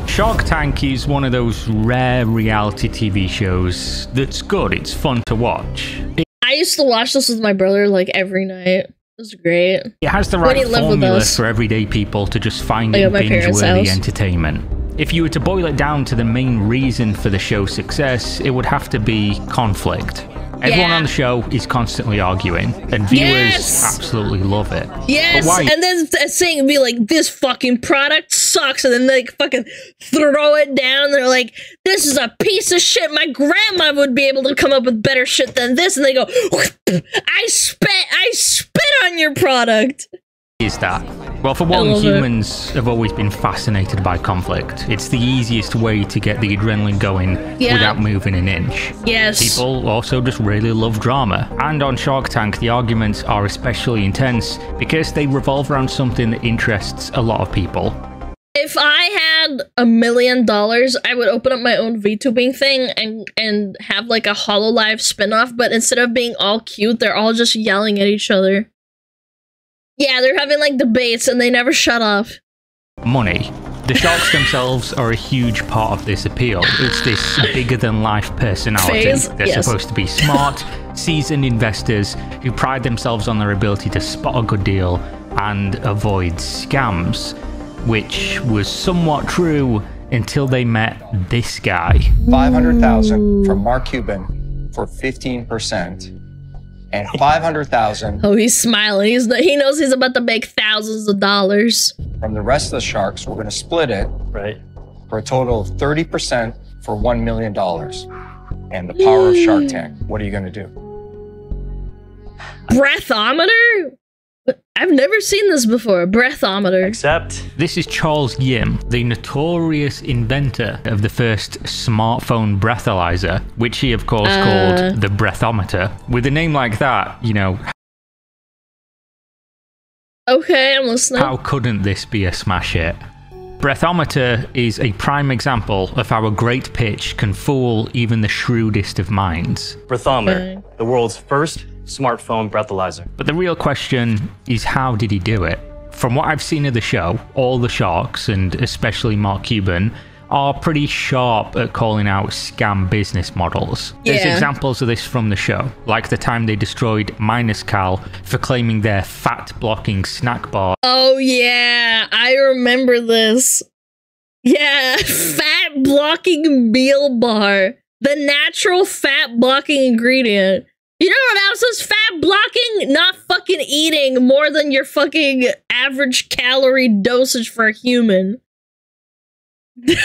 Shark Tank is one of those rare reality TV shows that's good. It's fun to watch. I used to watch this with my brother like every night. It was great. It has the right formula for everyday people to just find it binge-worthy entertainment. If you were to boil it down to the main reason for the show's success, it would have to be conflict. Everyone on the show is constantly arguing, and viewers absolutely love it. Yes, and then saying be like, this fucking product sucks, and then they like, fucking throw it down. They're like, this is a piece of shit. My grandma would be able to come up with better shit than this. And they go, I spit on your product. Is that? Well, for one, humans have always been fascinated by conflict. It's the easiest way to get the adrenaline going without moving an inch. Yes. People also just really love drama. And on Shark Tank, the arguments are especially intense because they revolve around something that interests a lot of people. If I had $1 million, I would open up my own VTubing thing and have like a HoloLive spinoff, but instead of being all cute, they're all just yelling at each other. Yeah, they're having like debates and they never shut up. Money. The sharks themselves are a huge part of this appeal. It's this bigger-than-life personality. They're supposed to be smart, seasoned investors who pride themselves on their ability to spot a good deal and avoid scams, which was somewhat true until they met this guy. $500,000 from Mark Cuban for 15%. And $500,000. Oh, he's smiling. He knows he's about to make thousands of dollars. From the rest of the sharks, we're going to split it. Right. For a total of 30% for $1 million. And the power of Shark Tank. What are you going to do? Breathometer? I've never seen this before. Breathometer. Except this is Charles Yim, the notorious inventor of the first smartphone breathalyzer, which he of course called the breathometer. With a name like that, you know. Okay, I'm listening. How couldn't this be a smash hit? Breathometer is a prime example of how a great pitch can fool even the shrewdest of minds. Breathometer, the world's first smartphone breathalyzer. But the real question is, how did he do it? From what I've seen of the show, all the sharks, and especially Mark Cuban, are pretty sharp at calling out scam business models. There's examples of this from the show, like the time they destroyed Minus Cal for claiming their fat-blocking snack bar. Oh yeah, I remember this. Yeah, fat-blocking meal bar. The natural fat-blocking ingredient. You know what else is fat blocking? Not fucking eating more than your fucking average calorie dosage for a human. And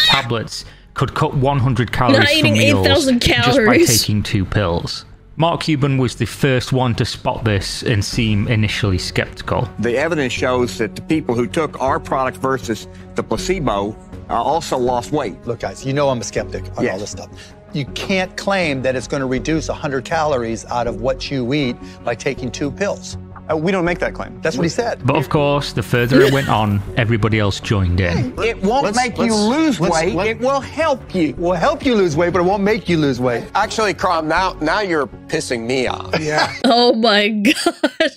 tablets could cut 100 calories Not eating from meals 8,000 calories. just by taking 2 pills. Mark Cuban was the first one to spot this and seem initially skeptical. The evidence shows that the people who took our product versus the placebo also lost weight. Look, guys, you know I'm a skeptic on all this stuff. You can't claim that it's going to reduce 100 calories out of what you eat by taking 2 pills. We don't make that claim. That's what he said. But of course, the further it went on, everybody else joined in. It won't make you lose weight. It will help you. It will help you lose weight, but it won't make you lose weight. Actually, Crom, now you're pissing me off. Yeah. Oh my god.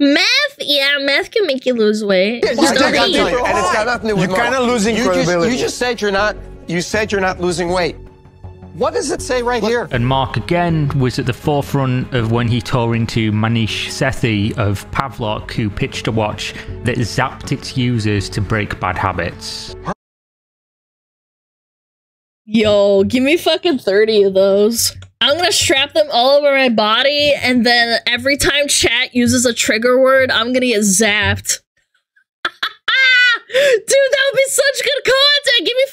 Meth? Yeah, meth can make you lose weight. Yeah, and it's got nothing to do with You're kind of losing credibility. You just said you're not losing weight. What does it say right here? And Mark again was at the forefront of when he tore into Manish Sethi of Pavlok, who pitched a watch that zapped its users to break bad habits. Yo, give me fucking 30 of those. I'm gonna strap them all over my body, and then every time chat uses a trigger word, I'm gonna get zapped. Dude, that would be such good content! Give me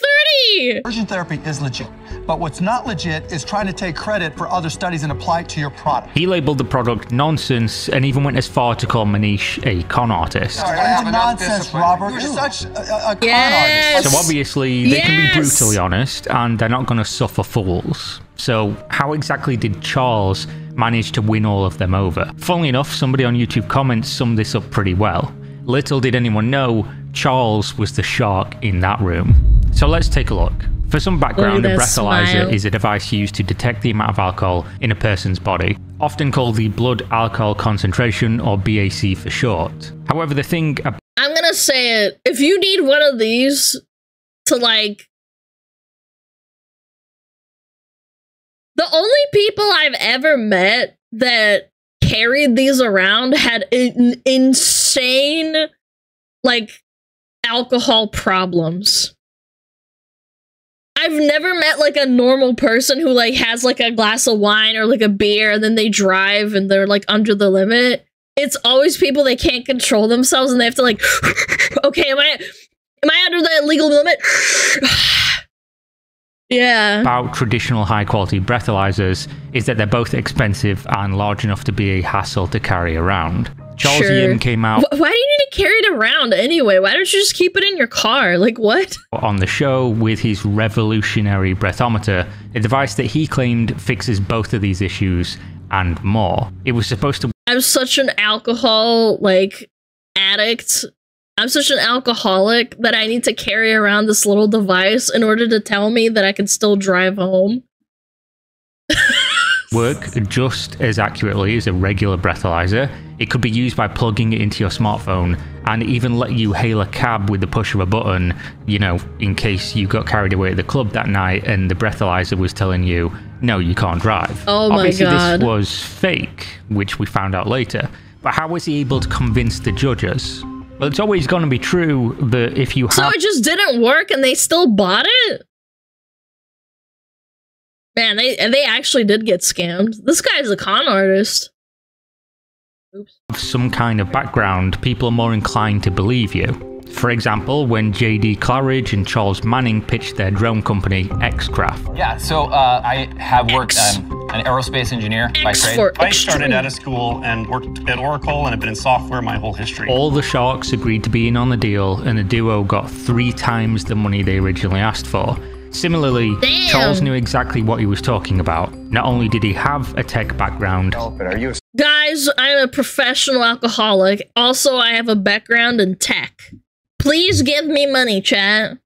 30! Conversion therapy is legit, but what's not legit is trying to take credit for other studies and apply it to your product. He labeled the product nonsense and even went as far to call Manish a con artist. It's nonsense, Robert. You're such a con artist. So obviously, they can be brutally honest, and they're not going to suffer fools. So how exactly did Charles manage to win all of them over? Funnily enough, somebody on YouTube comments summed this up pretty well. Little did anyone know, Charles was the shark in that room. So let's take a look. For some background, a breathalyzer smile. is a device used to detect the amount of alcohol in a person's body, often called the blood alcohol concentration, or BAC for short. However, the thing I'm gonna say it. If you need one of these to like... The only people I've ever met that carried these around had insane, like, alcohol problems. I've never met, like, a normal person who, like, has, like, a glass of wine or, like, a beer, and then they drive and they're, like, under the limit. It's always people that can't control themselves and they have to, like, okay, am I under the legal limit? Yeah. About traditional high-quality breathalyzers is that they're both expensive and large enough to be a hassle to carry around. Charles Yim came out... Why do you need to carry it around anyway? Why don't you just keep it in your car? Like, what? ...on the show with his revolutionary breathometer, a device that he claimed fixes both of these issues and more. It was supposed to... I'm such an alcohol, like, addict. I'm such an alcoholic that I need to carry around this little device in order to tell me that I can still drive home. Work just as accurately as a regular breathalyzer. It could be used by plugging it into your smartphone and even let you hail a cab with the push of a button, you know, in case you got carried away at the club that night and the breathalyzer was telling you, no, you can't drive. Oh my Obviously, God. this was fake, which we found out later. But how was he able to convince the judges? Well, it's always going to be true that if you have... So it just didn't work and they still bought it? Man, they actually did get scammed. This guy's a con artist. Oops. Some kind of background, people are more inclined to believe you. For example, when J.D. Claridge and Charles Manning pitched their drone company, Xcraft. Yeah, so I have worked an aerospace engineer by trade. I started out of school and worked at Oracle and have been in software my whole history. All the sharks agreed to be in on the deal, and the duo got 3 times the money they originally asked for. Similarly, Damn. Charles knew exactly what he was talking about. Not only did he have a tech background, Guys, I'm a professional alcoholic. Also, I have a background in tech. Please give me money, chat.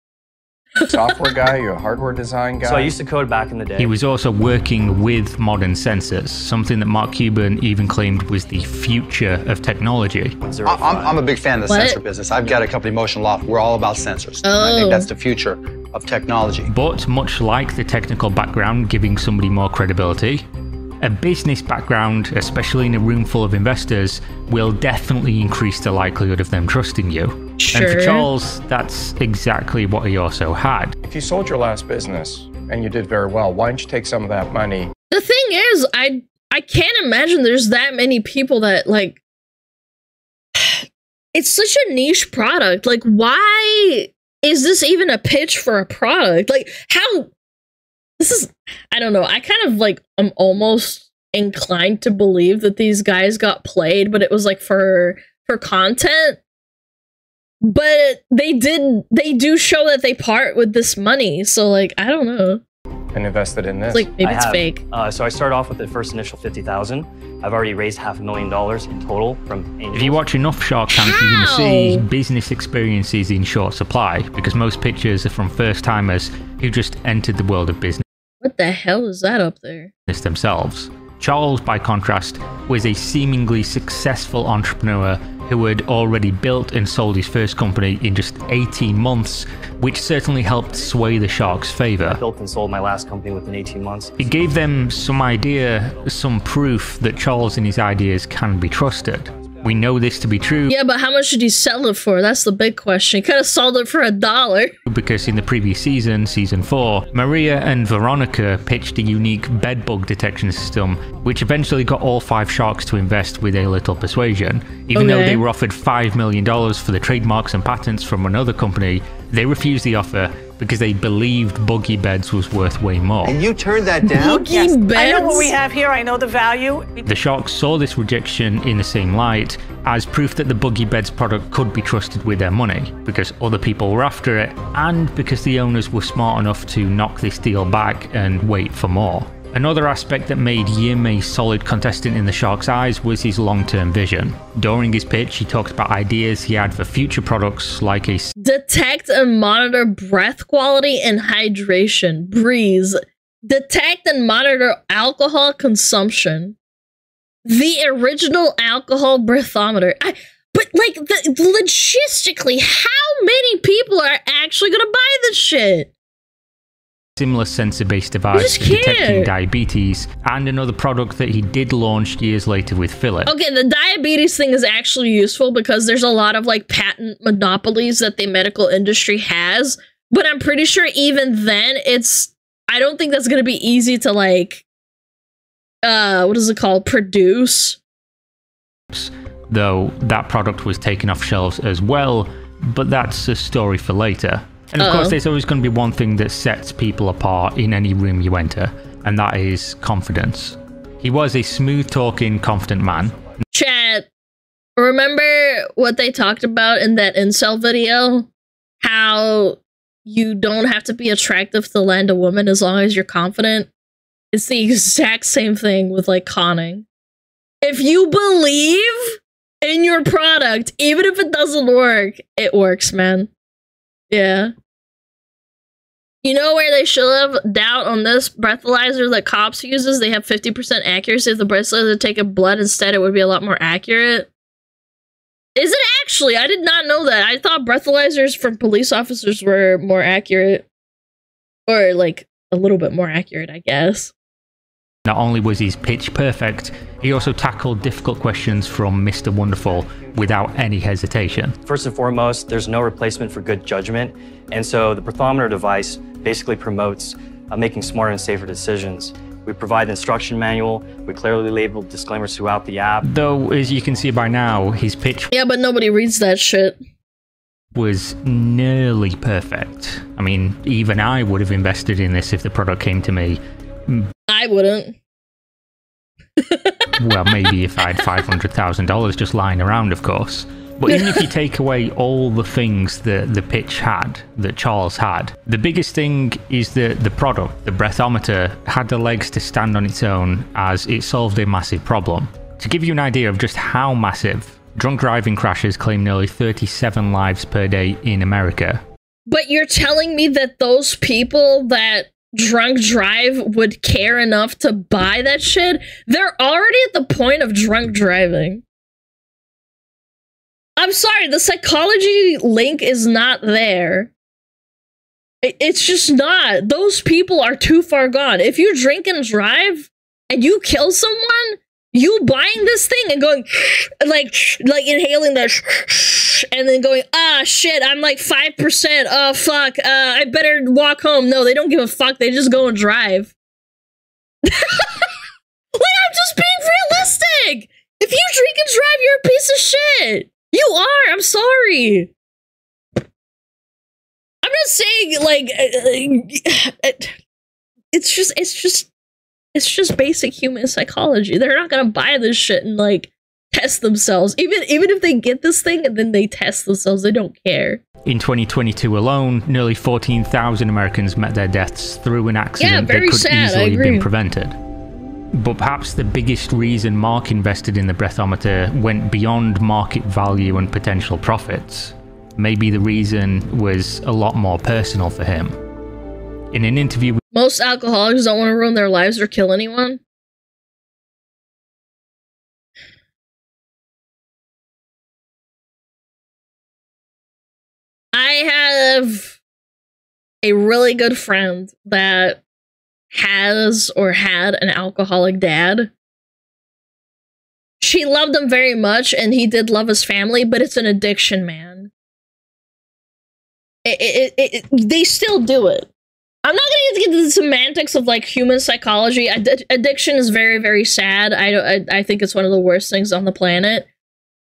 Software guy, you're a hardware design guy. So I used to code back in the day. he was also working with modern sensors, something that Mark Cuban even claimed was the future of technology. I'm a big fan of the What? sensor business. I've got a company, Motion Loft. We're all about sensors. And I Oh. think that's the future of technology. But much like the technical background giving somebody more credibility, a business background, especially in a room full of investors, will definitely increase the likelihood of them trusting you. And for Sure. Charles, that's exactly what he also had. If you sold your last business and you did very well, why don't you take some of that money? The thing is, I can't imagine there's that many people that, like... It's such a niche product. Like, why is this even a pitch for a product? Like, how... This is... I don't know. I kind of, like, I'm almost inclined to believe that these guys got played, but it was, like, for content. But they do show that they part with this money, so, like, I don't know. And invested in this. It's like, maybe it's fake. So I started off with the first initial $50,000. I've already raised $500,000 in total from angels. If you watch enough Shark Tank, you're going to see business experiences in short supply, because most pictures are from first-timers who just entered the world of business What the hell is that up there? themselves. Charles, by contrast, was a seemingly successful entrepreneur who had already built and sold his first company in just 18 months, which certainly helped sway the Sharks' favor. I built and sold my last company within 18 months. It gave them some idea, some proof that Charles and his ideas can be trusted. We know this to be true Yeah, but how much did he sell it for? That's the big question. He could have sold it for $1. because in the previous season, season 4, Maria and Veronica pitched a unique bedbug detection system, which eventually got all 5 sharks to invest with a little persuasion. Even though Okay. they were offered $5 million for the trademarks and patents from another company, they refused the offer because they believed buggy beds was worth way more. And you turned that down? Boogie beds? I know what we have here. I know the value. The Sharks saw this rejection in the same light as proof that the Buggy Beds product could be trusted with their money, because other people were after it, and because the owners were smart enough to knock this deal back and wait for more. Another aspect that made Yim a solid contestant in the Sharks' eyes was his long-term vision. During his pitch, he talked about ideas he had for future products like a... detect and monitor breath quality and hydration. Breeze. Detect and monitor alcohol consumption. The original alcohol breathometer. But like, logistically, how many people are actually gonna buy this shit? Similar sensor-based device for detecting diabetes, and another product that he did launch years later with Philips. Okay, the diabetes thing is actually useful because there's a lot of like patent monopolies that the medical industry has, but I'm pretty sure even then I don't think that's gonna be easy to like, what is it called? Produce. Though that product was taken off shelves as well, but that's a story for later. And of course, there's always going to be one thing that sets people apart in any room you enter, and that is confidence. He was a smooth-talking, confident man. Chat, remember what they talked about in that incel video? How you don't have to be attractive to land a woman as long as you're confident? It's the exact same thing with, like, conning. If you believe in your product, even if it doesn't work, it works, man. Yeah. You know where they should have doubt on this breathalyzer that cops uses? They have 50% accuracy. If the breathalyzer take a blood instead, it would be a lot more accurate. Is it actually? I did not know that. I thought breathalyzers from police officers were more accurate. Or, like, a little bit more accurate, I guess. Not only was his pitch perfect, he also tackled difficult questions from Mr. Wonderful without any hesitation. First and foremost, there's no replacement for good judgment, and so the breathometer device basically promotes making smarter and safer decisions. We provide the instruction manual, we clearly label disclaimers throughout the app. Though, as you can see by now, his pitch... Yeah, but nobody reads that shit. ...was nearly perfect. I mean, even I would have invested in this if the product came to me. I wouldn't. Well, maybe if I had $500,000 just lying around, of course. But even if you take away all the things that the pitch had, that Charles had, the biggest thing is that the product, the breathometer, had the legs to stand on its own as it solved a massive problem. To give you an idea of just how massive, drunk driving crashes claim nearly 37 lives per day in America. But you're telling me that those people that drunk drive would care enough to buy that shit? They're already at the point of drunk driving. I'm sorry, the psychology link is not there. It's just not. Those people are too far gone. If you drink and drive and you kill someone, you buying this thing and going like inhaling that and then going, ah, shit, I'm like 5%. Oh, fuck. I better walk home. No, they don't give a fuck. They just go and drive. Like, I'm just being realistic. If you drink and drive, you're a piece of shit. You are. I'm sorry. I'm not saying, like, it's just basic human psychology. They're not gonna buy this shit and, like, test themselves. Even if they get this thing and then they test themselves, they don't care. In 2022 alone, nearly 14,000 Americans met their deaths through an accident that could easily have been prevented. But perhaps the biggest reason Mark invested in the breathometer went beyond market value and potential profits. Maybe the reason was a lot more personal for him. In an interview with... Most alcoholics don't want to ruin their lives or kill anyone. I have a really good friend that has or had an alcoholic dad. She loved him very much, and he did love his family, but it's an addiction, man. They still do it. I'm not gonna get into the semantics of, like, human psychology. Addiction is very, very sad. I think it's one of the worst things on the planet.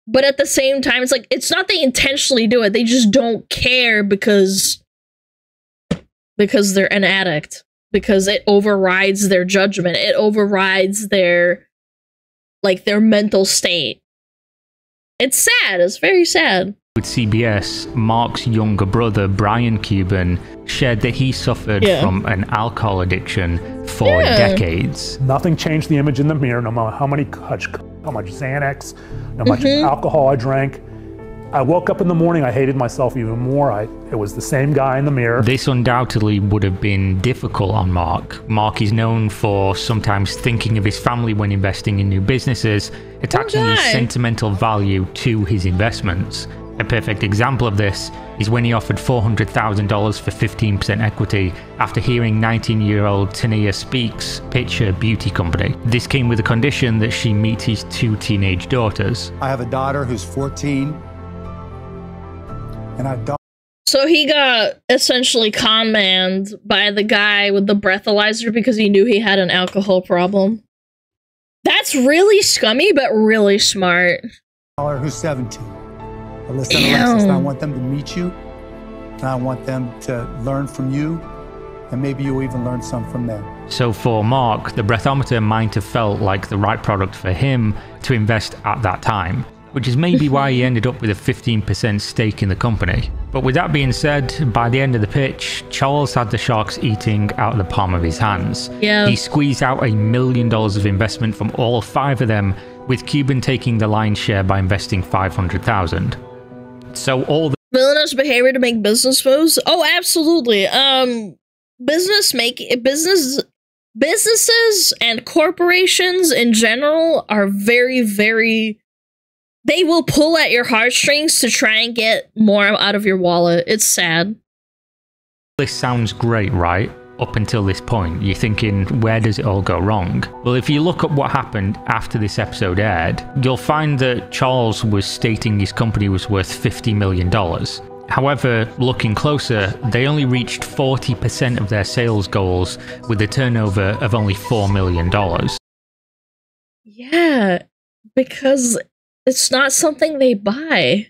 But at the same time, it's like, it's not they intentionally do it. They just don't care because they're an addict. Because it overrides their judgment. It overrides their mental state. It's sad. It's very sad. With CBS, Mark's younger brother, Brian Cuban, shared that he suffered from an alcohol addiction for decades. Nothing changed the image in the mirror, no matter how much Xanax, how much alcohol I drank. I woke up in the morning, I hated myself even more. It was the same guy in the mirror. This undoubtedly would have been difficult on Mark. Mark is known for sometimes thinking of his family when investing in new businesses, attaching his sentimental value to his investments. A perfect example of this is when he offered $400,000 for 15% equity after hearing 19-year-old Tania Speaks pitch her beauty company. This came with a condition that she meet his 2 teenage daughters. I have a daughter who's 14. And so he got essentially con-manned by the guy with the breathalyzer because he knew he had an alcohol problem. That's really scummy, but really smart. Who's 17. Listen, Alexis, I want them to meet you, and I want them to learn from you, and maybe you'll even learn some from them. So for Mark, the breathometer might have felt like the right product for him to invest at that time, which is maybe why he ended up with a 15% stake in the company. But with that being said, by the end of the pitch, Charles had the Sharks eating out of the palm of his hands. Yeah. He squeezed out $1 million of investment from all 5 of them, with Cuban taking the lion's share by investing $500,000. So all the villainous behavior to make business moves? Oh, absolutely. Businesses and corporations in general are very, very... They will pull at your heartstrings to try and get more out of your wallet. It's sad. This sounds great, right? Up until this point, you're thinking, where does it all go wrong? Well, if you look at what happened after this episode aired, you'll find that Charles was stating his company was worth $50 million. However, looking closer, they only reached 40% of their sales goals with a turnover of only $4 million. Yeah, because it's not something they buy.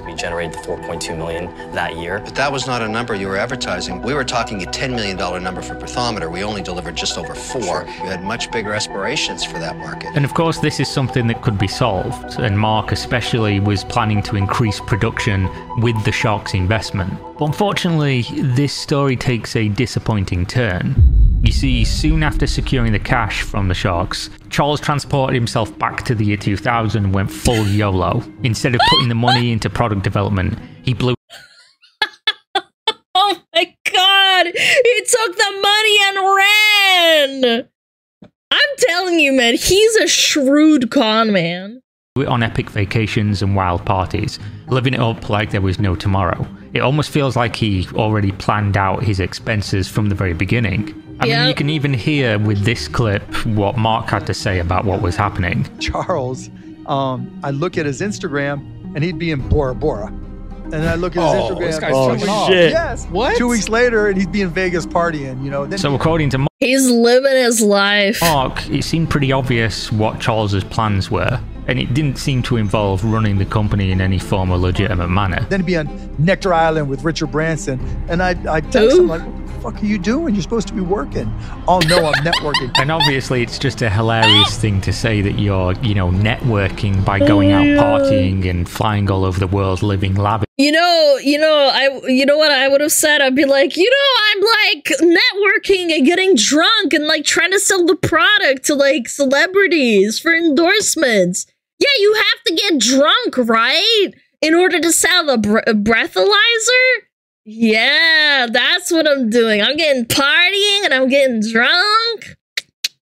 We generated the $4.2 million that year. But that was not a number you were advertising. We were talking a $10 million number for Perthometer. We only delivered just over 4. Sure. You had much bigger aspirations for that market. And of course, this is something that could be solved, and Mark especially was planning to increase production with the Sharks' investment. But unfortunately, this story takes a disappointing turn. You see, soon after securing the cash from the Sharks, Charles transported himself back to the year 2000 and went full YOLO. Instead of putting the money into product development, he blew... Oh my god! He took the money and ran! I'm telling you, man, he's a shrewd con man. On epic vacations and wild parties, living it up like there was no tomorrow. It almost feels like he already planned out his expenses from the very beginning. I mean, you can even hear with this clip what Mark had to say about what was happening. Charles, I look at his Instagram and he'd be in Bora Bora. And I look at his Instagram. This guy's shit. Yes. What? 2 weeks later, and he'd be in Vegas partying, you know. Then so according to he's living his life. Mark, it seemed pretty obvious what Charles's plans were. And it didn't seem to involve running the company in any form or legitimate manner. Then he'd be on Nectar Island with Richard Branson. And I'd text him like, what the fuck are you doing? You're supposed to be working. Oh, no, I'm networking. And obviously, it's just a hilarious thing to say that you're, networking by going out partying and flying all over the world, living lavish. You know what I would have said? I'd be like, I'm like networking and getting drunk and like trying to sell the product to like celebrities for endorsements. Yeah, you have to get drunk, right? In order to sell the breathalyzer? Yeah, that's what I'm doing. I'm getting partying and I'm getting drunk.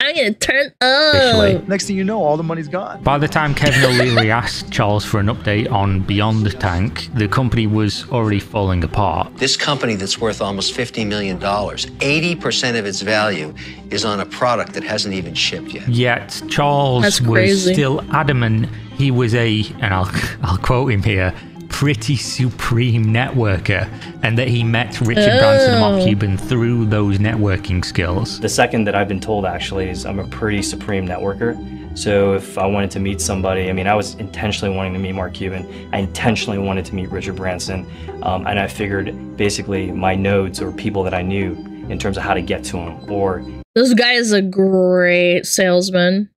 I'm gonna turn up. Next thing you know, all the money's gone. By the time Kevin O'Leary asked Charles for an update on Beyond the Tank, the company was already falling apart. This company that's worth almost $50 million, 80% of its value is on a product that hasn't even shipped yet. Yet Charles was still adamant he was and I'll quote him here, pretty supreme networker, and that he met Richard Branson and Mark Cuban through those networking skills. The second that I've been told actually is I'm a pretty supreme networker. So if I wanted to meet somebody, I was intentionally wanting to meet Mark Cuban. I intentionally wanted to meet Richard Branson. And I figured basically my nodes or people that I knew in terms of how to get to him. Or this guy is a great salesman.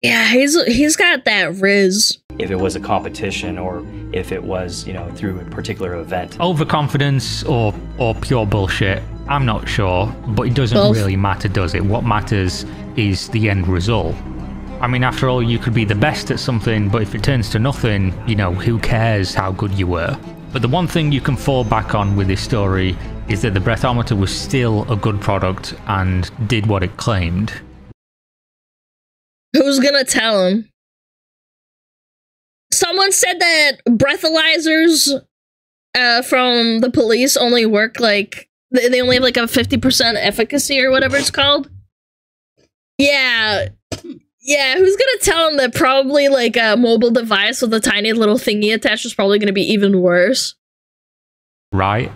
Yeah, he's got that riz. If it was a competition or if it was, through a particular event. Overconfidence or pure bullshit, I'm not sure, but it doesn't really matter, does it? What matters is the end result. I mean, after all, you could be the best at something, but if it turns to nothing, you know, who cares how good you were? But the one thing you can fall back on with this story is that the breathometer was still a good product and did what it claimed. Who's gonna tell him? Someone said that breathalyzers from the police only work like, they only have like a 50% efficacy or whatever it's called. Yeah. Yeah, who's gonna tell him that probably like a mobile device with a tiny little thingy attached is probably gonna be even worse? Right?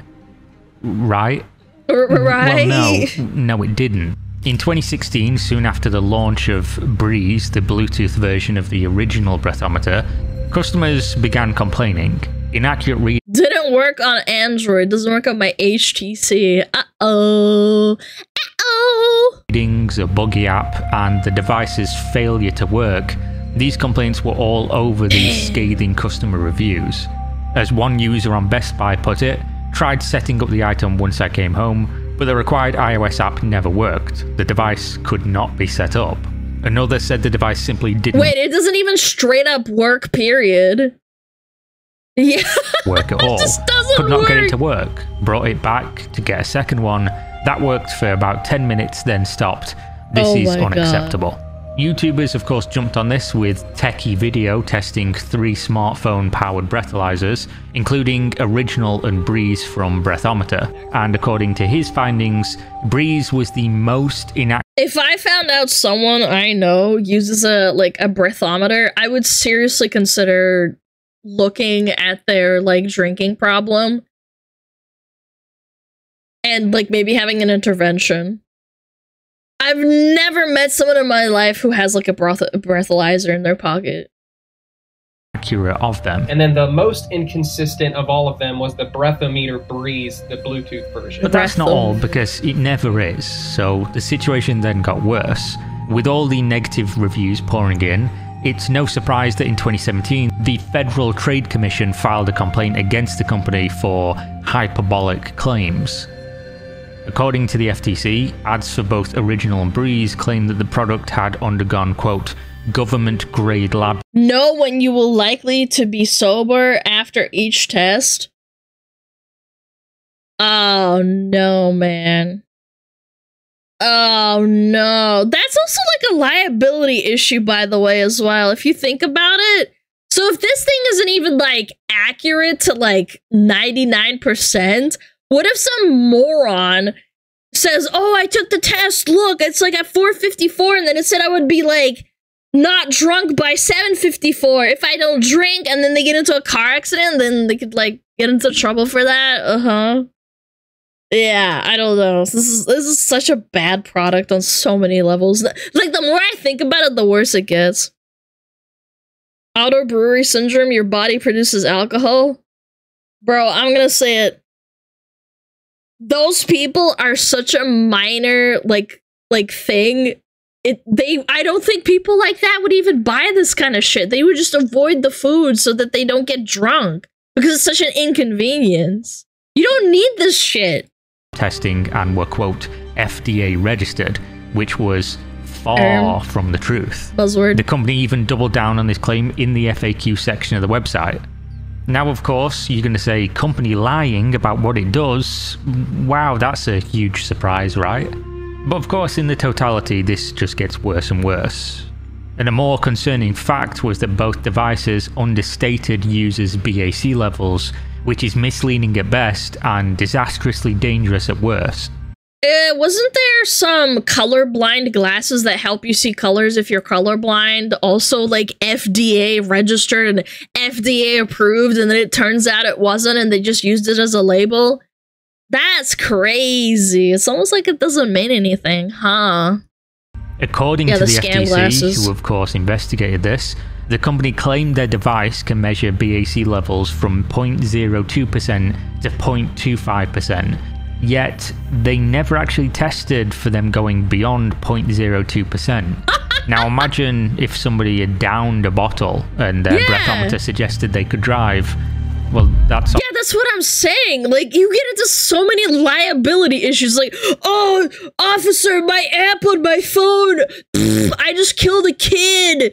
Right? Right? Well, no, it didn't. In 2016, soon after the launch of Breeze, the Bluetooth version of the original breathometer, customers began complaining. Inaccurate readings didn't work on Android, doesn't work on my HTC. Uh-oh. Uh-oh. Readings, a buggy app, and the device's failure to work. These complaints were all over these scathing customer reviews. As one user on Best Buy put it, tried setting up the item once I came home, but the required iOS app never worked. The device could not be set up. Another said the device simply didn't Wait, it doesn't even straight up work, period. Yeah. Work at all. It just doesn't Could not work. get it to work. Brought it back to get a second one. That worked for about 10 minutes, then stopped. This is unacceptable. YouTubers, of course, jumped on this with techie video testing 3 smartphone-powered breathalyzers, including Original and Breeze from Breathometer. And according to his findings, Breeze was the most inaccurate. If I found out someone I know uses a breathometer, I would seriously consider looking at their drinking problem and maybe having an intervention. I've never met someone in my life who has a breathalyzer in their pocket. Accurate of them. And then the most inconsistent of all of them was the Breathometer Breeze, the Bluetooth version. But that's not all, because it never is. So the situation then got worse. With all the negative reviews pouring in, it's no surprise that in 2017, the Federal Trade Commission filed a complaint against the company for hyperbolic claims. According to the FTC, ads for both Original and Breeze claim that the product had undergone, quote, government-grade lab. Know when you will likely to be sober after each test? Oh no, man. Oh no. That's also a liability issue, by the way, as well, if you think about it. So if this thing isn't even accurate to 99%, what if some moron says, oh, I took the test, look, it's at 4:54, and then it said I would be not drunk by 7:54 if I don't drink, and then they get into a car accident, then they could get into trouble for that. Yeah, I don't know. This is such a bad product on so many levels. The more I think about it, the worse it gets. Auto brewery syndrome, your body produces alcohol. Bro, I'm gonna say it. Those people are such a minor thing. I don't think people like that would even buy this kind of shit. They would just avoid the food so that they don't get drunk because it's such an inconvenience. You don't need this shit. Testing and were, quote, FDA registered, which was far from the truth. Buzzword. The company even doubled down on this claim in the FAQ section of the website. Now, of course, you're going to say company lying about what it does. Wow, that's a huge surprise, right? But of course, in the totality, this just gets worse and worse. And a more concerning fact was that both devices understated users' BAC levels, which is misleading at best and disastrously dangerous at worst. Wasn't there some colorblind glasses that help you see colors if you're colorblind? Also, FDA registered and FDA approved, and then it turns out it wasn't, and they just used it as a label? That's crazy. It's almost like it doesn't mean anything, huh? According to the FTC, who of course investigated this, the company claimed their device can measure BAC levels from 0.02% to 0.25%. Yet, they never actually tested for them going beyond 0.02%. Now imagine if somebody had downed a bottle and their breathometer suggested they could drive. Well, that's... Yeah, that's what I'm saying. Like, you get into so many liability issues. Like, oh, officer, my app on my phone. I just killed a kid.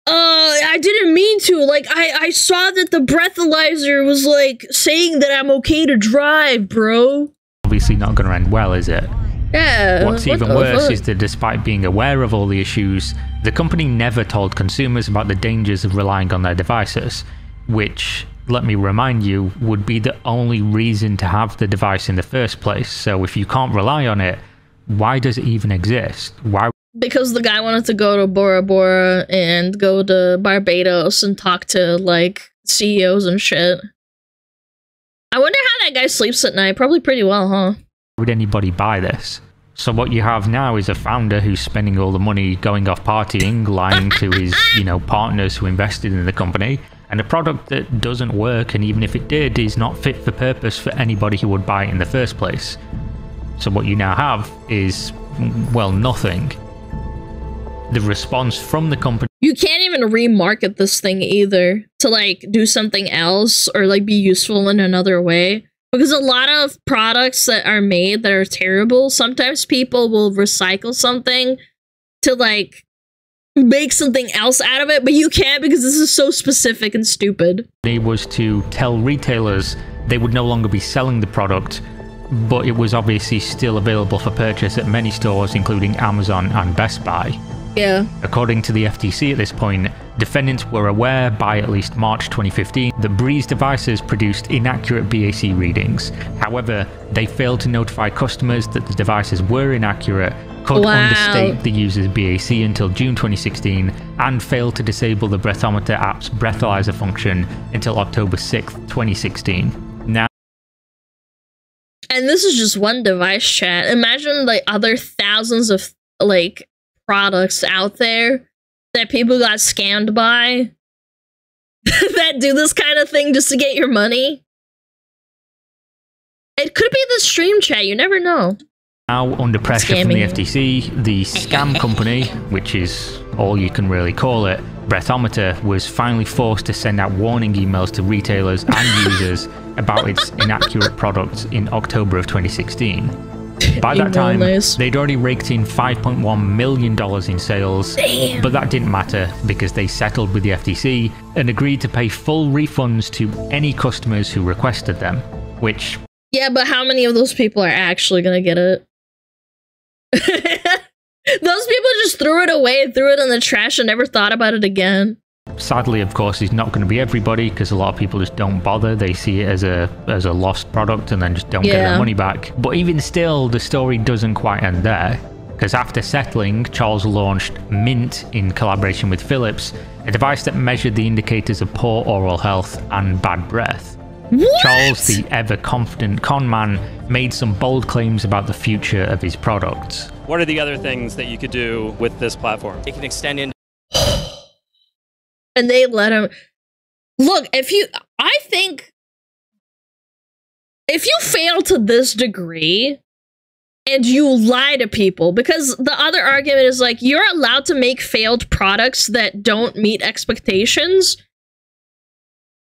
I didn't mean to. Like, I saw that the breathalyzer was, like, saying that I'm okay to drive, bro. Obviously not going to end well, is it? Yeah. What's even worse is that despite being aware of all the issues, the company never told consumers about the dangers of relying on their devices, which, let me remind you, would be the only reason to have the device in the first place. So if you can't rely on it, why does it even exist? Why? Because the guy wanted to go to Bora Bora and go to Barbados and talk to, like, CEOs and shit. I wonder how that guy sleeps at night. Probably pretty well, huh? Would anybody buy this? So what you have now is a founder who's spending all the money going off partying, lying to his, partners who invested in the company, and a product that doesn't work, and even if it did, is not fit for purpose for anybody who would buy it in the first place. So what you now have is, well, nothing. The response from the company... You can't even remarket this thing either to, like, do something else or, like, be useful in another way. Because a lot of products that are made that are terrible, sometimes people will recycle something to, like, make something else out of it, but you can't because this is so specific and stupid. It was to tell retailers they would no longer be selling the product, but it was obviously still available for purchase at many stores, including Amazon and Best Buy. Yeah. According to the FTC at this point, defendants were aware by at least March 2015 that Breeze devices produced inaccurate BAC readings. However, they failed to notify customers that the devices were inaccurate, could understate the user's BAC until June 2016, and failed to disable the Breathometer app's breathalyzer function until October 6th, 2016. Now, and this is just one device, chat. Imagine, like, other thousands of, like, products out there that people got scammed by that do this kind of thing just to get your money. It could be the stream chat, you never know. Now under pressure from the FTC, the scam company, which is all you can really call it, Breathometer, was finally forced to send out warning emails to retailers and users about its inaccurate products in October of 2016. By that time, they'd already raked in $5.1 million in sales, but that didn't matter because they settled with the FTC and agreed to pay full refunds to any customers who requested them, which... Yeah, but how many of those people are actually gonna get it? Those people just threw it away, threw it in the trash, and never thought about it again. Sadly, of course, is not going to be everybody because a lot of people just don't bother. They see it as a lost product and then just don't get their money back. But even still, the story doesn't quite end there, because after settling, Charles launched Mint in collaboration with Philips, a device that measured the indicators of poor oral health and bad breath. What? Charles, the ever-confident con man, made some bold claims about the future of his products. What are the other things that you could do with this platform? It can extend into... And they let him... Look, I think... If you fail to this degree, and you lie to people, because the other argument is, like, you're allowed to make failed products that don't meet expectations,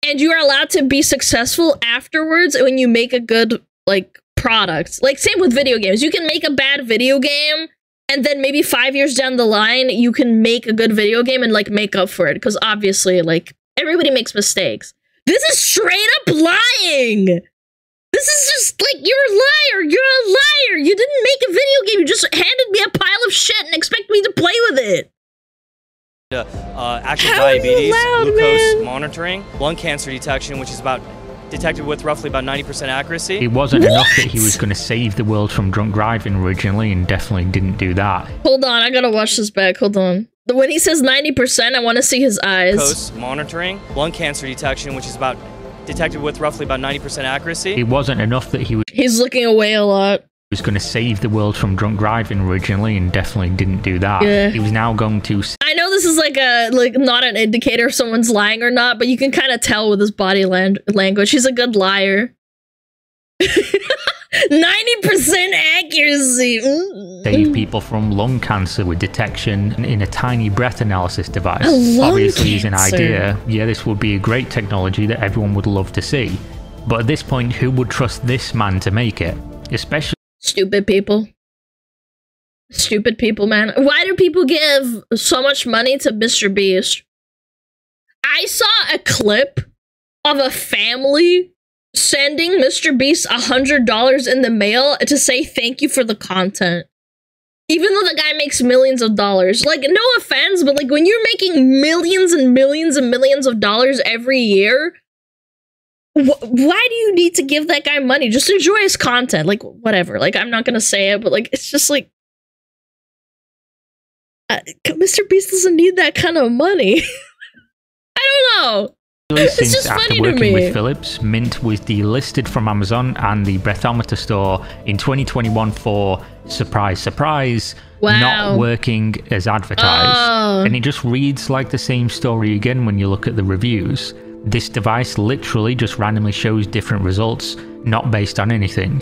and you're allowed to be successful afterwards when you make a good, like, product. Like, same with video games. You can make a bad video game, and then maybe 5 years down the line, you can make a good video game and, like, make up for it. Because obviously, like, everybody makes mistakes. This is straight up lying! This is just, like, you're a liar! You're a liar! You didn't make a video game! You just handed me a pile of shit and expect me to play with it! Active diabetes, glucose monitoring, lung cancer detection, which is detected with roughly about 90% accuracy. It wasn't enough that he was going to save the world from drunk driving originally, and definitely didn't do that. Hold on, I gotta watch this back. Hold on. When he says 90%, I want to see his eyes. Glucose monitoring, lung cancer detection, which is detected with roughly about 90% accuracy. It wasn't enough that he's looking away a lot. Was going to save the world from drunk driving originally, and definitely didn't do that. Yeah. He was now going to... I know this is like not an indicator if someone's lying or not, but you can kind of tell with his body language. He's a good liar. 90% accuracy. Save people from lung cancer with detection in a tiny breath analysis device. Lung Obviously, as an cancer. idea, yeah, this would be a great technology that everyone would love to see. But at this point, who would trust this man to make it? Especially stupid people. Stupid people, man. Why do people give so much money to Mr. Beast? I saw a clip of a family sending Mr. Beast $100 in the mail to say thank you for the content. Even though the guy makes millions of dollars. Like, no offense, but like when you're making millions and millions and millions of dollars every year, why do you need to give that guy money? Just enjoy his content. Like, whatever. Like, I'm not gonna say it, but like, it's just like, Mr. Beast doesn't need that kind of money. I don't know. It's since just after funny to working me. with Philips, Mint was delisted from Amazon and the breathometer store in 2021 for, surprise, surprise, Wow. not working as advertised. Oh. And it just reads like the same story again when you look at the reviews. This device literally just randomly shows different results, not based on anything.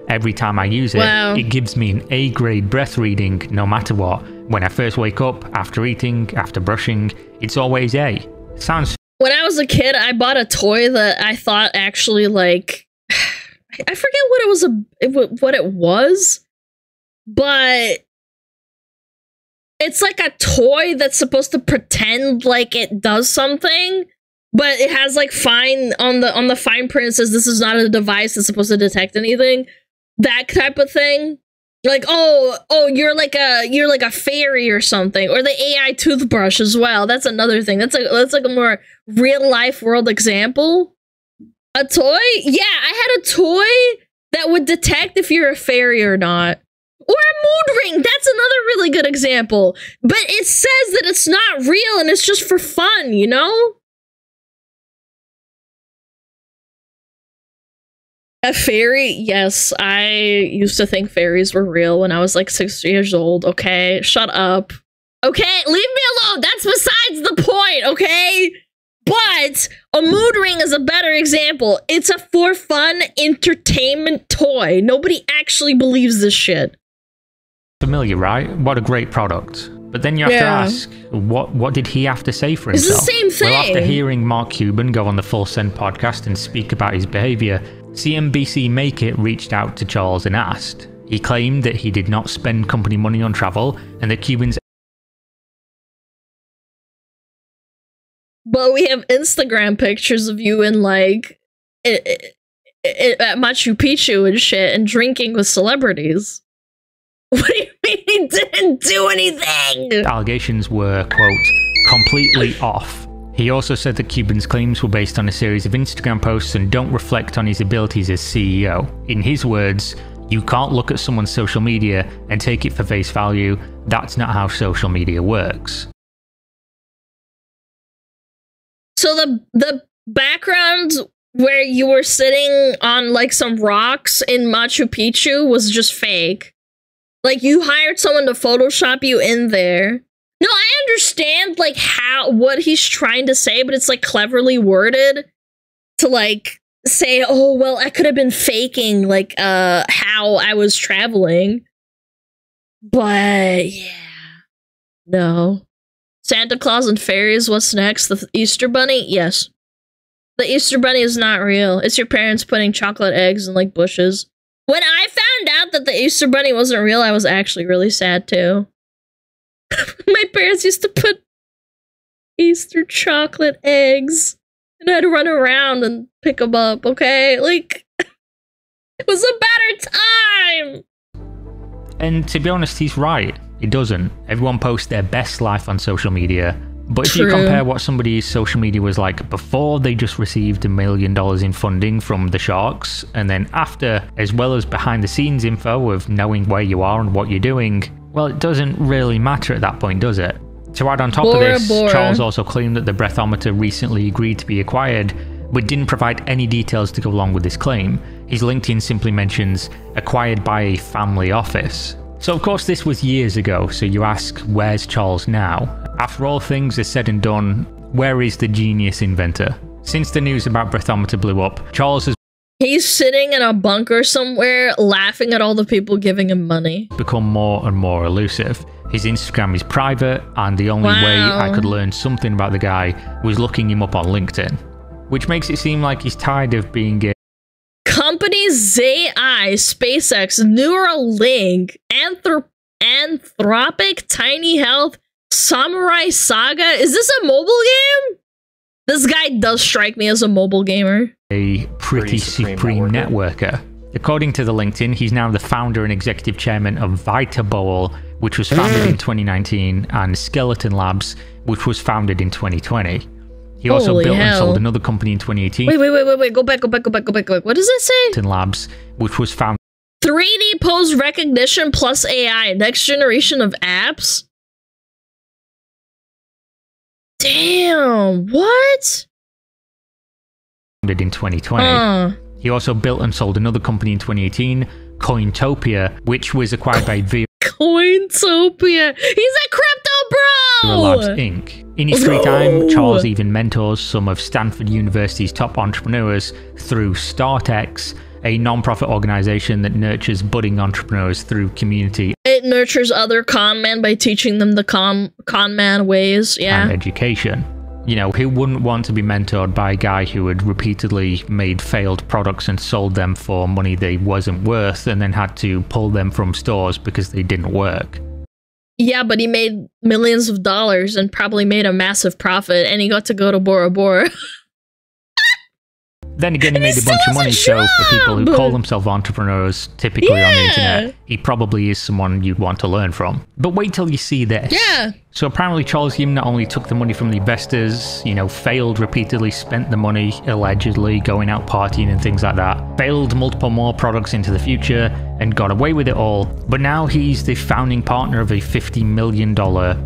Every time I use it, Wow. it gives me an A-grade breath reading no matter what. When I first wake up, after eating, after brushing, it's always A. Sounds When I was a kid, I bought a toy that I thought actually, like, I forget what it was, but it's like a toy that's supposed to pretend like it does something, but it has like fine on the fine print. It says this is not a device that's supposed to detect anything. That type of thing. Like, oh, you're like a fairy or something, or the AI toothbrush as well. That's another thing. That's like a more real life world example. A toy? Yeah, I had a toy that would detect if you're a fairy or not. Or a mood ring. That's another really good example. But it says that it's not real and it's just for fun, you know? A fairy? Yes, I used to think fairies were real when I was like 6 years old, okay? Shut up. Okay, leave me alone! That's besides the point, okay? But a mood ring is a better example. It's a for fun entertainment toy. Nobody actually believes this shit. familiar, right? What a great product. But then you have to ask, what did he have to say for It's the himself? same thing. Well, after hearing Mark Cuban go on the Full Send podcast and speak about his behavior, CNBC Make It reached out to Charles and asked. He claimed that he did not spend company money on travel and that Cubans. But we have Instagram pictures of you in like at Machu Picchu and shit and drinking with celebrities. What do you mean he didn't do anything? Allegations were, quote, completely off. He also said that Cuban's claims were based on a series of Instagram posts and don't reflect on his abilities as CEO. In his words, you can't look at someone's social media and take it for face value. That's not how social media works. So the background where you were sitting on like some rocks in Machu Picchu was just fake. Like you hired someone to Photoshop you in there. No, I understand like what he's trying to say, but it's like cleverly worded to like say, oh well, I could have been faking like how I was traveling. But yeah. No. Santa Claus and fairies, what's next? The Easter Bunny? Yes. The Easter Bunny is not real. It's your parents putting chocolate eggs in like bushes. When I found out that the Easter Bunny wasn't real, I was actually really sad too. My parents used to put Easter chocolate eggs, and I'd run around and pick them up, okay? Like, it was a better time! And to be honest, he's right. It doesn't. Everyone posts their best life on social media. But if you compare what somebody's social media was like before they just received $1 million in funding from the sharks, and then after, as well as behind the scenes info of knowing where you are and what you're doing, well, it doesn't really matter at that point, does it? To add on top of this, Charles also claimed that the breathometer recently agreed to be acquired, but didn't provide any details to go along with this claim. His LinkedIn simply mentions acquired by a family office. So of course this was years ago, so you ask, where's Charles now? After all things are said and done, where is the genius inventor? Since the news about breathometer blew up, Charles has He's sitting in a bunker somewhere laughing at all the people giving him money. Become more and more elusive. His Instagram is private, and the only way I could learn something about the guy was looking him up on LinkedIn, which makes it seem like he's tired of being a companies ZI, SpaceX, Neuralink, Anthropic, Tiny Health, Samurai Saga. Is this a mobile game? This guy does strike me as a mobile gamer. A pretty supreme networker. According to the LinkedIn, he's now the founder and executive chairman of VitaBowl, which was founded in 2019, and Skeleton Labs, which was founded in 2020. He also built and sold another company in 2018. Wait. Go back. What does it say? Skeleton Labs, which was founded 3D pose recognition plus AI, next generation of apps? Damn, what? Founded in 2020. He also built and sold another company in 2018, Cointopia, which was acquired by Cointopia. He's a crypto bro! Labs Inc. In his free time, Charles even mentors some of Stanford University's top entrepreneurs through StartX, a non-profit organization that nurtures budding entrepreneurs through community. It nurtures other con men by teaching them the con man ways, and education. You know, who wouldn't want to be mentored by a guy who had repeatedly made failed products and sold them for money they wasn't worth and then had to pull them from stores because they didn't work? Yeah, but he made millions of dollars and probably made a massive profit, and he got to go to Bora Bora. Then again, he made a bunch of money, so for people who call themselves entrepreneurs, typically on the internet, he probably is someone you'd want to learn from. But wait till you see this. Yeah. So apparently Charles Yim not only took the money from the investors, you know, failed repeatedly, spent the money, allegedly, going out partying and things like that, failed multiple more products into the future, and got away with it all, but now he's the founding partner of a $50 million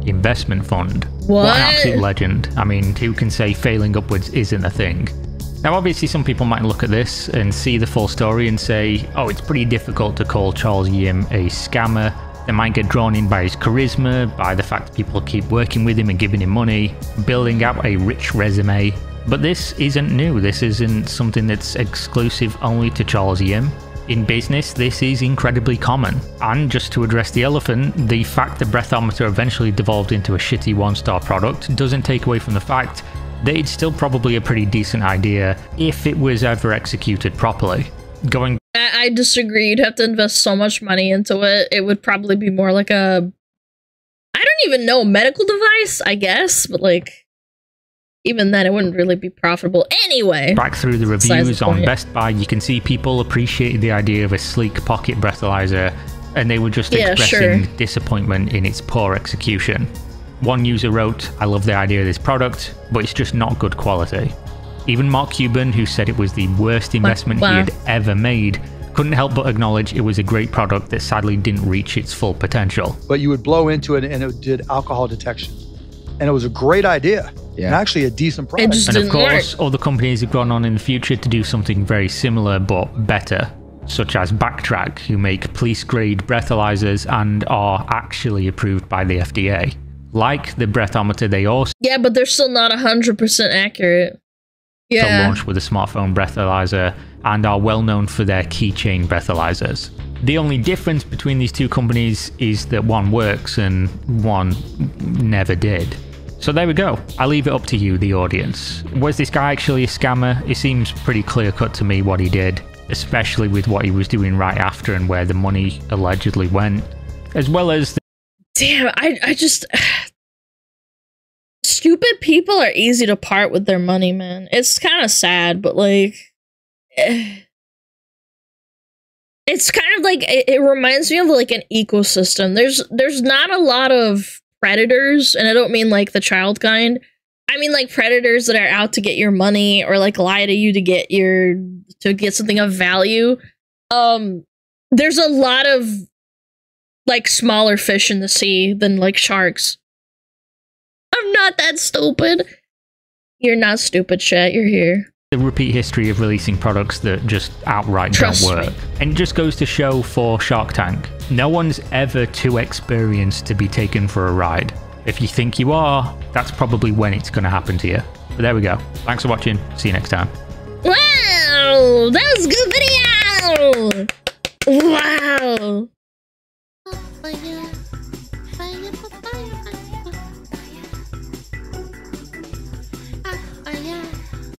investment fund. What an absolute legend. I mean, who can say failing upwards isn't a thing? Now, obviously, some people might look at this and see the full story and say, oh, it's pretty difficult to call Charles Yim a scammer. They might get drawn in by his charisma, by the fact that people keep working with him and giving him money, building up a rich resume. But this isn't new. This isn't something that's exclusive only to Charles Yim. In business, this is incredibly common. And just to address the elephant, the fact that Breathometer eventually devolved into a shitty one-star product doesn't take away from the fact that it's still probably a pretty decent idea if it was ever executed properly. I disagree. You'd have to invest so much money into it. It would probably be more like a, I don't even know, medical device, I guess, but like, even then it wouldn't really be profitable anyway. Back through the reviews on Best Buy, you can see people appreciated the idea of a sleek pocket breathalyzer, and they were just expressing disappointment in its poor execution. One user wrote, "I love the idea of this product, but it's just not good quality." Even Mark Cuban, who said it was the worst investment he had ever made, couldn't help but acknowledge it was a great product that sadly didn't reach its full potential. But you would blow into it and it did alcohol detection. And it was a great idea. And actually a decent product. And of course, other companies have gone on in the future to do something very similar but better, such as Backtrack, who make police-grade breathalyzers and are actually approved by the FDA. Like the Breathometer, they also but they're still not 100% accurate. launched with a smartphone breathalyzer and are well known for their keychain breathalyzers. The only difference between these two companies is that one works and one never did. So there we go. I'll leave it up to you, the audience. Was this guy actually a scammer? It seems pretty clear-cut to me what he did, especially with what he was doing right after and where the money allegedly went, as well as Damn, I just... Stupid people are easy to part with their money, man. It's kind of sad, but like... It's kind of like... It reminds me of like an ecosystem. There's not a lot of predators, and I don't mean like the child kind. I mean like predators that are out to get your money or like lie to you to get something of value. There's a lot of like smaller fish in the sea than like sharks. I'm not that stupid. You're not stupid, chat. You're here. The repeat history of releasing products that just outright don't work. And it just goes to show for Shark Tank, no one's ever too experienced to be taken for a ride. If you think you are, that's probably when it's going to happen to you. But there we go. Thanks for watching. See you next time. Wow! That was a good video! Wow!